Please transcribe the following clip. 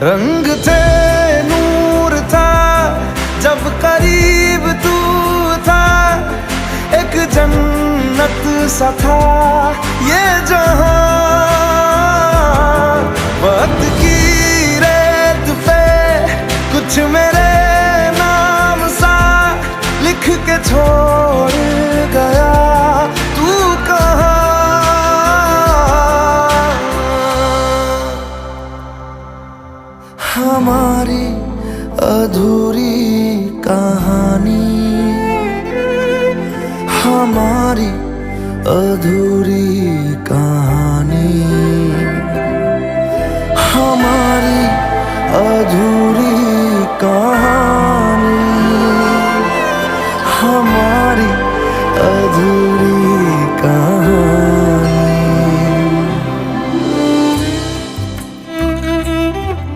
रंग थे, नूर था, जब करीब तू था, एक जन्नत सा था ये जहां। वक्त की रेत पे कुछ मेरे नाम सा लिख के छोड़ गया, तू कहाँ? हमारी अधूरी कहानी, हमारी अधूरी कहानी।